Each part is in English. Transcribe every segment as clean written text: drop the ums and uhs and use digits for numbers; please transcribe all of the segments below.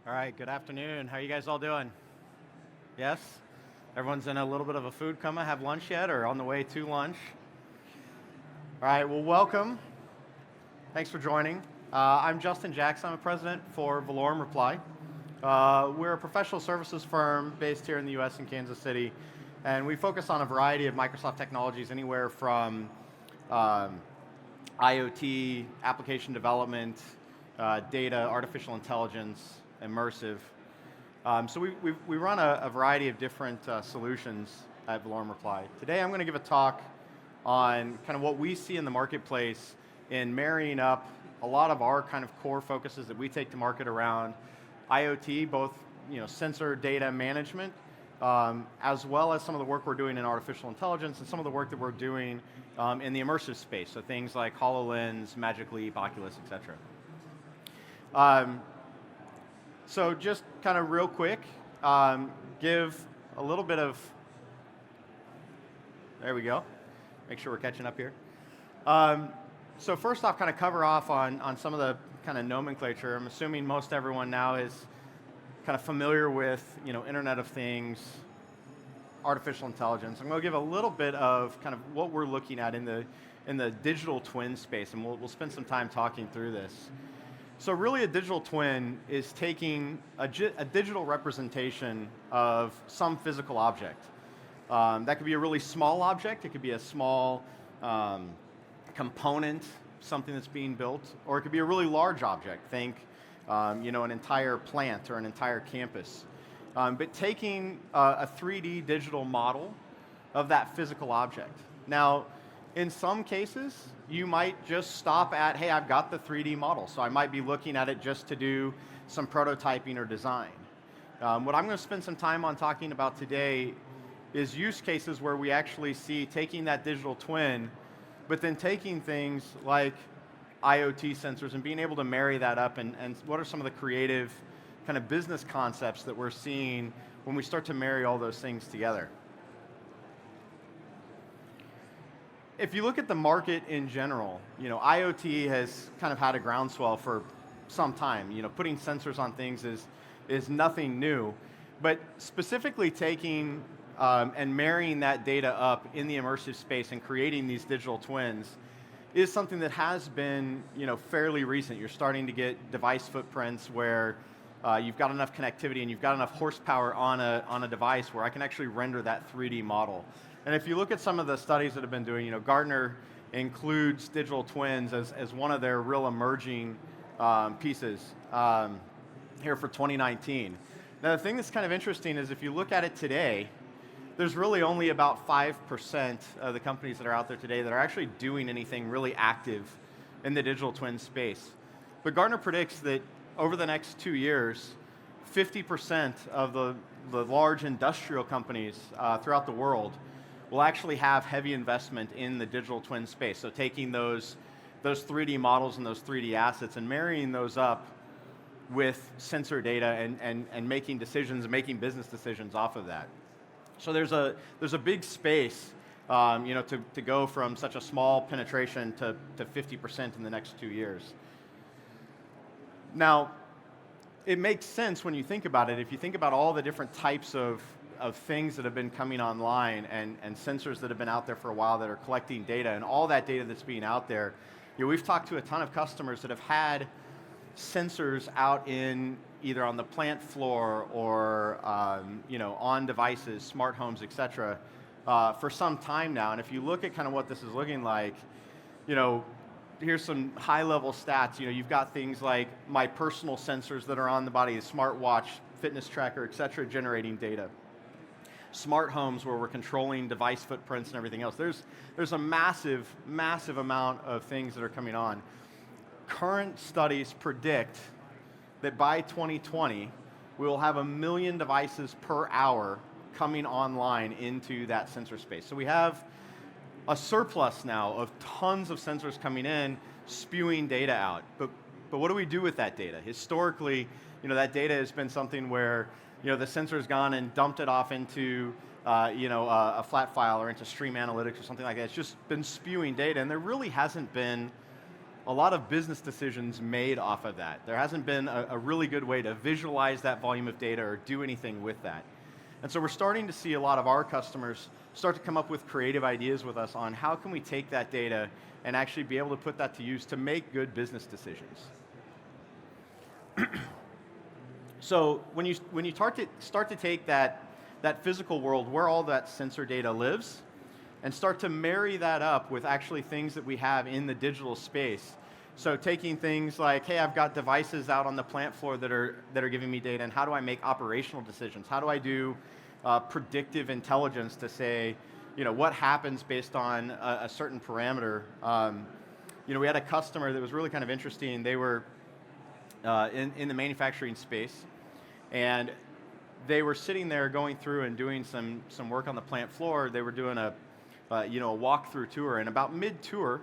All right, good afternoon. How are you guys all doing? Yes? Everyone's in a little bit of a food coma. Have lunch yet or on the way to lunch? All right, well, welcome. Thanks for joining. I'm Justin Jackson. I'm a president for Valorum Reply. We're a professional services firm based here in the US in Kansas City, and we focus on a variety of Microsoft technologies, anywhere from IoT, application development, data, artificial intelligence, immersive. So we run a variety of different solutions at Valorum Reply. Today I'm going to give a talk on kind of what we see in the marketplace in marrying up a lot of our kind of core focuses that we take to market around IoT, both sensor data management, as well as some of the work we're doing in artificial intelligence and some of the work that we're doing in the immersive space, so things like HoloLens, Magic Leap, Oculus, etc. So just kind of real quick, give a little bit of, there we go, make sure we're catching up here. So first off, kind of cover off on some of the kind of nomenclature. I'm assuming most everyone now is kind of familiar with Internet of Things, artificial intelligence. I'm going to give a little bit of kind of what we're looking at in the digital twin space, and we'll spend some time talking through this. So really a digital twin is taking a digital representation of some physical object. That could be a really small object, it could be a small component, something that's being built, or it could be a really large object. Think an entire plant or an entire campus. But taking a 3D digital model of that physical object. Now, in some cases, you might just stop at, hey, I've got the 3D model, so I might be looking at it just to do some prototyping or design. What I'm going to spend some time on talking about today is use cases where we actually see taking that digital twin, but then taking things like IoT sensors and being able to marry that up, and what are some of the creative kind of business concepts that we're seeing when we start to marry all those things together. If you look at the market in general, IoT has kind of had a groundswell for some time. Putting sensors on things is nothing new, but specifically taking and marrying that data up in the immersive space and creating these digital twins is something that has been fairly recent. You're starting to get device footprints where you've got enough connectivity and you've got enough horsepower on a device where I can actually render that 3D model. And if you look at some of the studies that have been doing, Gartner includes digital twins as one of their real emerging pieces here for 2019. Now the thing that's kind of interesting is if you look at it today, there's really only about 5% of the companies that are out there today that are actually doing anything really active in the digital twin space. But Gartner predicts that over the next 2 years, 50% of the large industrial companies throughout the world will actually have heavy investment in the digital twin space. So taking those 3D models and those 3D assets and marrying those up with sensor data and making decisions, making business decisions off of that. So there's a big space to go from such a small penetration to 50% in the next 2 years. Now, it makes sense when you think about it. If you think about all the different types of things that have been coming online and sensors that have been out there for a while that are collecting data and all that data that's being out there, we've talked to a ton of customers that have had sensors out in either on the plant floor or on devices, smart homes, etc. For some time now. And if you look at kind of what this is looking like, here's some high-level stats. You've got things like my personal sensors that are on the body, a smartwatch, fitness tracker, etc., generating data. Smart homes where we're controlling device footprints and everything else. There's a massive, massive amount of things that are coming on. Current studies predict that by 2020, we will have 1 million devices per hour coming online into that sensor space. So we have a surplus now of tons of sensors coming in, spewing data out. But what do we do with that data? Historically, that data has been something where the sensor's gone and dumped it off into a flat file or into Stream Analytics or something like that. It's just been spewing data, and there really hasn't been a lot of business decisions made off of that. There hasn't been a really good way to visualize that volume of data or do anything with that. And so we're starting to see a lot of our customers start to come up with creative ideas with us on how can we take that data and actually be able to put that to use to make good business decisions. So when you start to take that physical world where all that sensor data lives and start to marry that up with actually things that we have in the digital space. So taking things like, hey, I've got devices out on the plant floor that are giving me data, and how do I make operational decisions? How do I do predictive intelligence to say, what happens based on a certain parameter? We had a customer that was really kind of interesting. They were in the manufacturing space, and they were sitting there going through and doing some work on the plant floor. They were doing a walkthrough tour, and about mid-tour,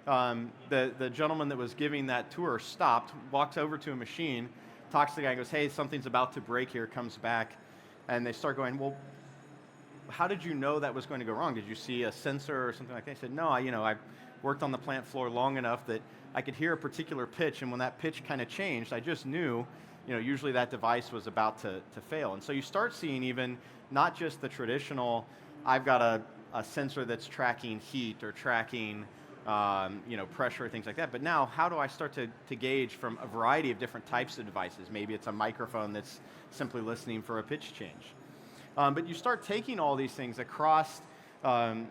the gentleman that was giving that tour stopped, walks over to a machine, talks to the guy, and goes, hey, something's about to break here, comes back, and they start going, well, how did you know that was going to go wrong? Did you see a sensor or something like that? He said, no, I worked on the plant floor long enough that I could hear a particular pitch, and when that pitch kind of changed, I just knew, usually that device was about to fail. And so you start seeing even not just the traditional, I've got a sensor that's tracking heat or tracking pressure, things like that, but now how do I start to gauge from a variety of different types of devices? Maybe it's a microphone that's simply listening for a pitch change. But you start taking all these things across the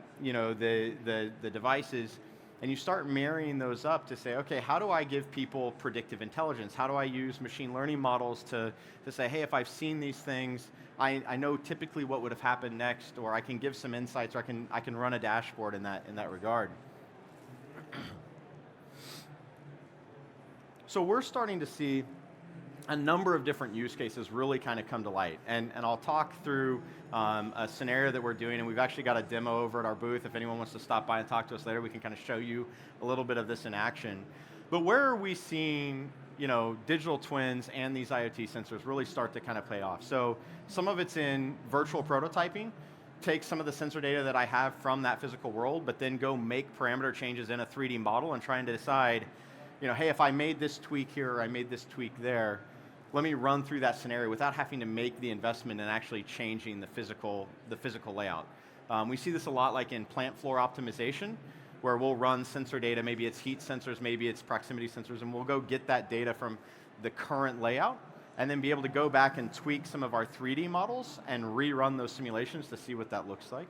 devices, and you start marrying those up to say, okay, how do I give people predictive intelligence? How do I use machine learning models to say, hey, if I've seen these things, I know typically what would have happened next, or I can give some insights, or I can run a dashboard in that regard. So we're starting to see a number of different use cases really kind of come to light. And I'll talk through a scenario that we're doing, and we've actually got a demo over at our booth. If anyone wants to stop by and talk to us later, we can kind of show you a little bit of this in action. But where are we seeing digital twins and these IoT sensors really start to kind of pay off? So some of it's in virtual prototyping. Take some of the sensor data that I have from that physical world, but then go make parameter changes in a 3D model and trying to decide, hey, if I made this tweak here or I made this tweak there, let me run through that scenario without having to make the investment in actually changing the physical layout. We see this a lot like in plant floor optimization, where we'll run sensor data, maybe it's heat sensors, maybe it's proximity sensors, and we'll go get that data from the current layout, and then be able to go back and tweak some of our 3D models and rerun those simulations to see what that looks like.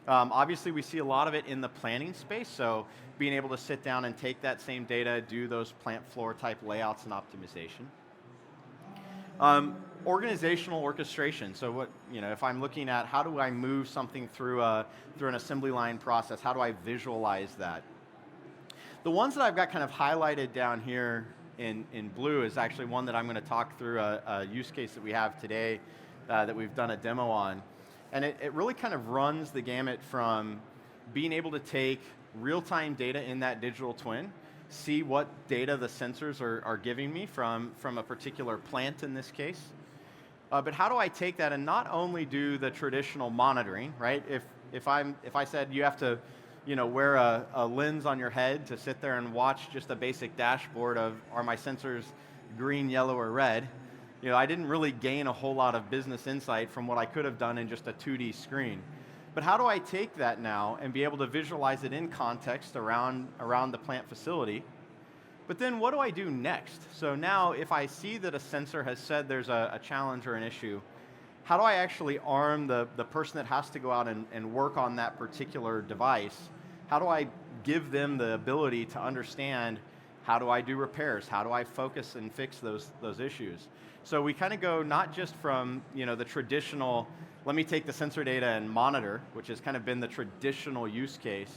Obviously, we see a lot of it in the planning space, so being able to sit down and take that same data, do those plant floor type layouts and optimization. Organizational orchestration. So what, if I'm looking at how do I move something through an assembly line process, how do I visualize that? The ones that I've got kind of highlighted down here in blue is actually one that I'm going to talk through a use case that we have today that we've done a demo on. And it really kind of runs the gamut from being able to take real-time data in that digital twin, see what data the sensors are giving me from a particular plant in this case. But how do I take that and not only do the traditional monitoring, right? If I said you have to wear a lens on your head to sit there and watch just a basic dashboard of are my sensors green, yellow, or red, I didn't really gain a whole lot of business insight from what I could have done in just a 2D screen. But how do I take that now and be able to visualize it in context around the plant facility? But then what do I do next? So now if I see that a sensor has said there's a challenge or an issue, how do I actually arm the person that has to go out and work on that particular device? How do I give them the ability to understand how do I do repairs? How do I focus and fix those issues? So we kind of go not just from the traditional, let me take the sensor data and monitor, which has kind of been the traditional use case,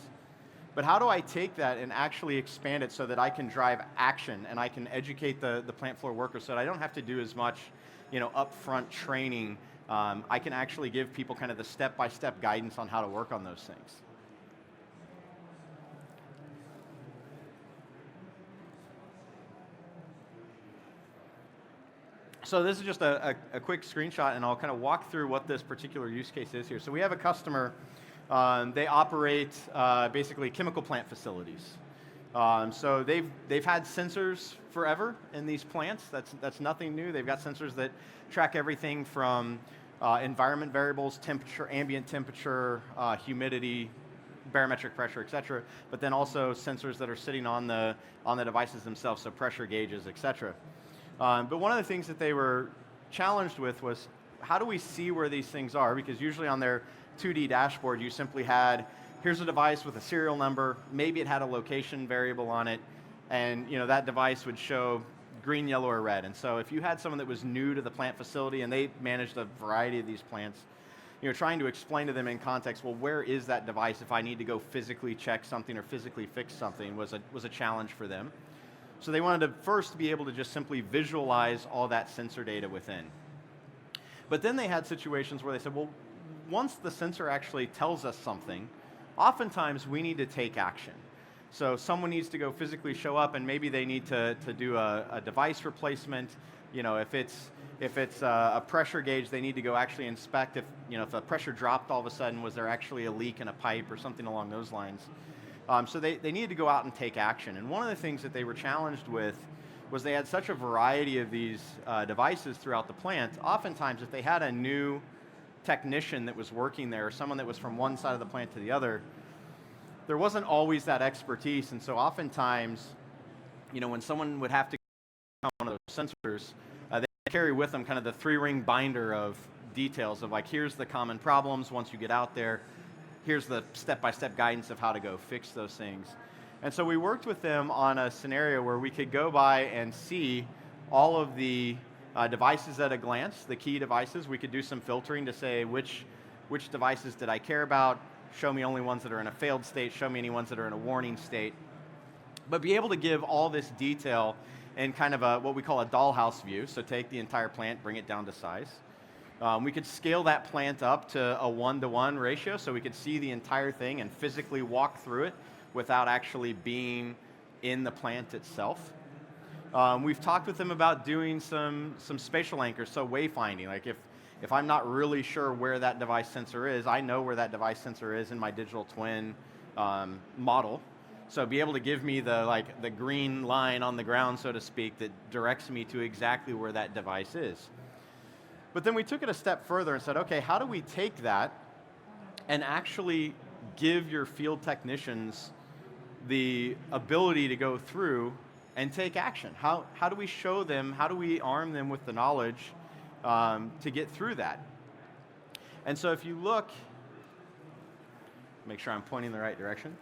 but how do I take that and actually expand it so that I can drive action and I can educate the plant floor workers so that I don't have to do as much upfront training. I can actually give people kind of the step-by-step guidance on how to work on those things. So this is just a quick screenshot, and I'll kind of walk through what this particular use case is here. So we have a customer, they operate basically chemical plant facilities. So they've had sensors forever in these plants. That's nothing new. They've got sensors that track everything from environment variables, temperature, ambient temperature, humidity, barometric pressure, et cetera, but then also sensors that are sitting on the devices themselves, so pressure gauges, et cetera. But one of the things that they were challenged with was, how do we see where these things are? Because usually on their 2D dashboard, you simply had, here's a device with a serial number, maybe it had a location variable on it, and that device would show green, yellow, or red. And so if you had someone that was new to the plant facility and they managed a variety of these plants, trying to explain to them in context, well, where is that device if I need to go physically check something or physically fix something was a challenge for them. So they wanted to first be able to just simply visualize all that sensor data within. But then they had situations where they said, well, once the sensor actually tells us something, oftentimes we need to take action. So someone needs to go physically show up, and maybe they need to do a device replacement. If it's a pressure gauge, they need to go actually inspect if the pressure dropped all of a sudden, was there actually a leak in a pipe or something along those lines. So they needed to go out and take action. And one of the things that they were challenged with was they had such a variety of these devices throughout the plant. Oftentimes, if they had a new technician that was working there, or someone that was from one side of the plant to the other, there wasn't always that expertise. And so oftentimes, when someone would have to on one of those sensors, they carry with them kind of the 3-ring binder of details of, like, here's the common problems once you get out there, here's the step-by-step guidance of how to go fix those things. And so we worked with them on a scenario where we could go by and see all of the devices at a glance, the key devices. We could do some filtering to say which devices did I care about, show me only ones that are in a failed state, show me any ones that are in a warning state, but be able to give all this detail in kind of what we call a dollhouse view. So take the entire plant, bring it down to size. We could scale that plant up to a 1-to-1 ratio, so we could see the entire thing and physically walk through it without actually being in the plant itself. We've talked with them about doing some spatial anchors, so wayfinding. Like if I'm not really sure where that device sensor is, I know where that device sensor is in my digital twin model. So be able to give me the green line on the ground, so to speak, that directs me to exactly where that device is. But then we took it a step further and said, okay, how do we take that and actually give your field technicians the ability to go through and take action? How do we show them, how do we arm them with the knowledge to get through that? And so if you look, make sure I'm pointing in the right direction.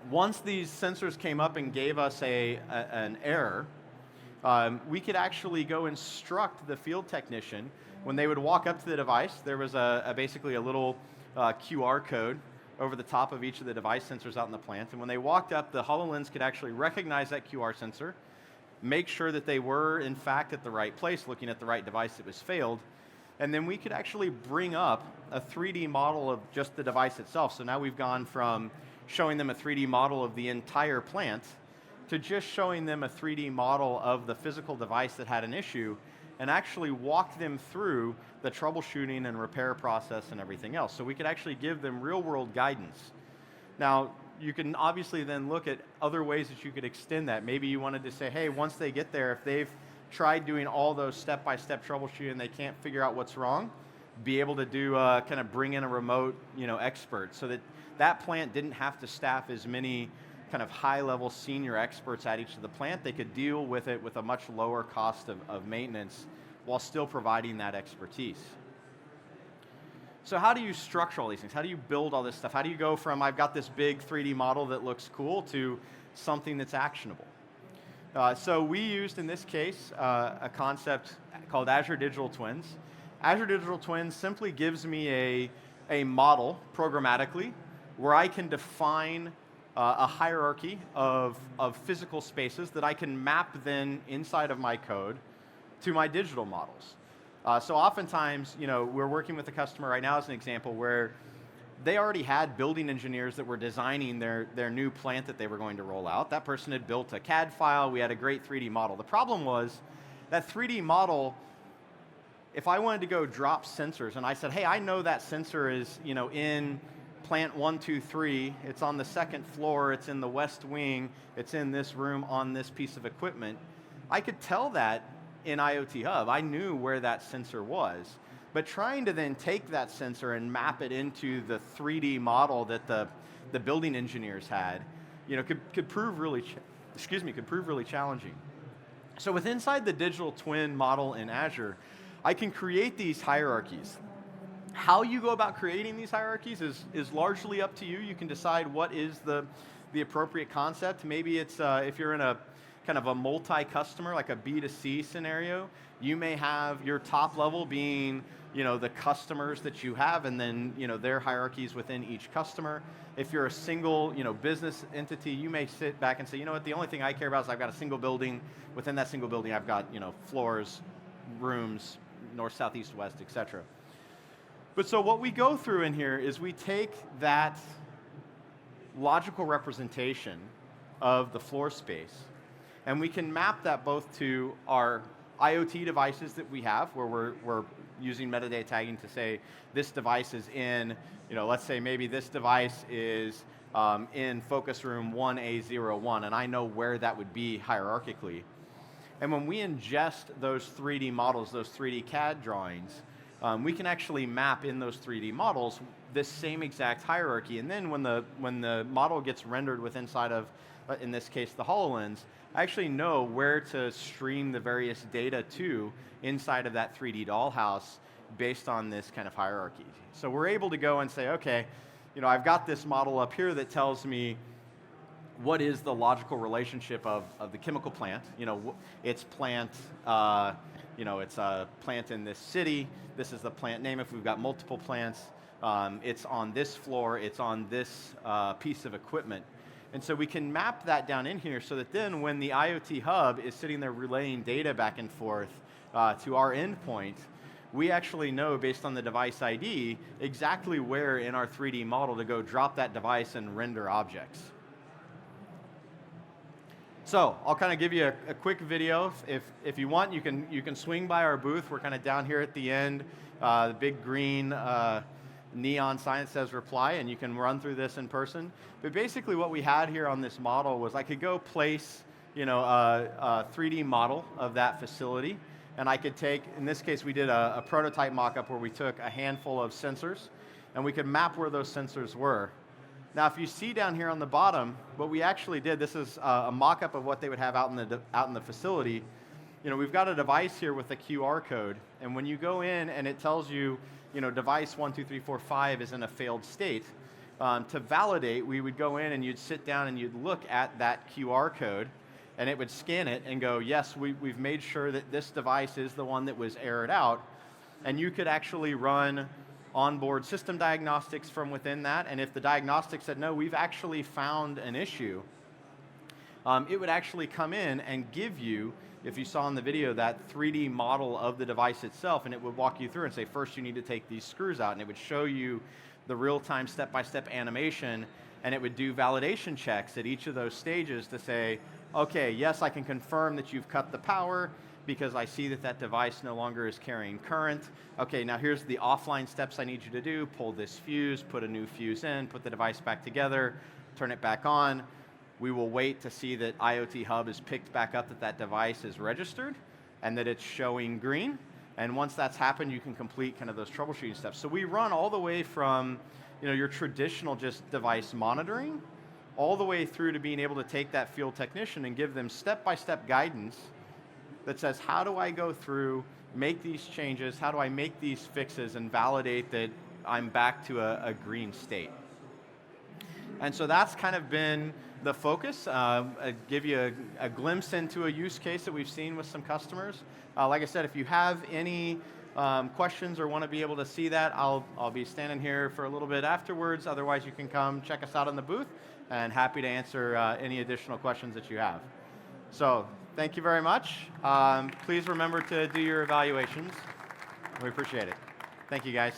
Once these sensors came up and gave us an error, we could actually go instruct the field technician. When they would walk up to the device, there was basically a little QR code over the top of each of the device sensors out in the plant. And when they walked up, the HoloLens could actually recognize that QR sensor, make sure that they were, in fact, at the right place, looking at the right device that was failed. And then we could actually bring up a 3D model of just the device itself. So now we've gone from showing them a 3D model of the entire plant to just showing them a 3D model of the physical device that had an issue, and actually walk them through the troubleshooting and repair process and everything else. So we could actually give them real-world guidance. Now, you can obviously then look at other ways that you could extend that. Maybe you wanted to say, hey, once they get there, if they've tried doing all those step-by-step troubleshooting and they can't figure out what's wrong, be able to do kind of bring in a remote expert, so that that plant didn't have to staff as many kind of high-level senior experts at each of the plant. They could deal with it with a much lower cost of maintenance while still providing that expertise. So how do you structure all these things? How do you build all this stuff? How do you go from, I've got this big 3D model that looks cool, to something that's actionable? So we used, in this case, a concept called Azure Digital Twins. Azure Digital Twins simply gives me a model programmatically where I can define a hierarchy of physical spaces that I can map then inside of my code to my digital models. So oftentimes, we're working with a customer right now as an example where they already had building engineers that were designing their new plant that they were going to roll out. That person had built a CAD file. We had a great 3D model. The problem was that 3D model, if I wanted to go drop sensors and I said, hey, I know that sensor is in plant 1, 2, 3, it's on the second floor, it's in the west wing, it's in this room on this piece of equipment, I could tell that in IoT Hub. I knew where that sensor was. But trying to then take that sensor and map it into the 3D model that the building engineers had, could prove really, could prove really challenging. So with inside the digital twin model in Azure, I can create these hierarchies. How you go about creating these hierarchies is largely up to you. You can decide what is the appropriate concept. Maybe it's, if you're in a kind of a multi-customer, like a B2C scenario, you may have your top level being the customers that you have, and then their hierarchies within each customer. If you're a single business entity, you may sit back and say, you know what, the only thing I care about is I've got a single building. Within that single building, I've got floors, rooms, north, south, east, west, etc. But so what we go through in here is we take that logical representation of the floor space, and we can map that both to our IoT devices that we have, where we're using metadata tagging to say this device is in, let's say maybe this device is in focus room 1A01, and I know where that would be hierarchically. And when we ingest those 3D models, those 3D CAD drawings, we can actually map in those 3D models this same exact hierarchy. And then when the model gets rendered with inside of, in this case, the HoloLens, I actually know where to stream the various data to inside of that 3D dollhouse based on this kind of hierarchy. So we're able to go and say, okay, I've got this model up here that tells me what is the logical relationship of the chemical plant. It's plant, it's a plant in this city. This is the plant name. If we've got multiple plants, it's on this floor, it's on this piece of equipment. And so we can map that down in here so that then when the IoT Hub is sitting there relaying data back and forth to our endpoint, we actually know, based on the device ID, exactly where in our 3D model to go drop that device and render objects. So I'll kind of give you a quick video. If you want, you can swing by our booth. We're kind of down here at the end. The big green neon sign that says reply, and you can run through this in person. But basically what we had here on this model was I could go place a 3D model of that facility, and I could take, in this case we did a prototype mock-up where we took a handful of sensors, and we could map where those sensors were. Now if you see down here on the bottom, what we actually did, this is a mock-up of what they would have out in the facility. We've got a device here with a QR code, and when you go in and it tells you, device 1, 2, 3, 4, 5 is in a failed state, to validate, we would go in and you'd sit down and you'd look at that QR code, and it would scan it and go, yes, we've made sure that this device is the one that was errored out, and you could actually run onboard system diagnostics from within that, and if the diagnostic said, no, we've actually found an issue, it would actually come in and give you, if you saw in the video, that 3D model of the device itself, and it would walk you through and say, first you need to take these screws out, and it would show you the real-time step-by-step animation, and it would do validation checks at each of those stages to say, okay, yes, I can confirm that you've cut the power because I see that that device no longer is carrying current. Okay, now here's the offline steps I need you to do. Pull this fuse, put a new fuse in, put the device back together, turn it back on. We will wait to see that IoT Hub is picked back up, that that device is registered, and that it's showing green. And once that's happened, you can complete kind of those troubleshooting steps. So we run all the way from your traditional just device monitoring, all the way through to being able to take that field technician and give them step-by-step guidance that says, how do I go through, make these changes, how do I make these fixes and validate that I'm back to a green state. And so that's kind of been the focus. I give you a glimpse into a use case that we've seen with some customers. Like I said, if you have any questions or want to be able to see that, I'll be standing here for a little bit afterwards. Otherwise, you can come check us out in the booth, and happy to answer any additional questions that you have. So thank you very much. Please remember to do your evaluations. We appreciate it. Thank you, guys.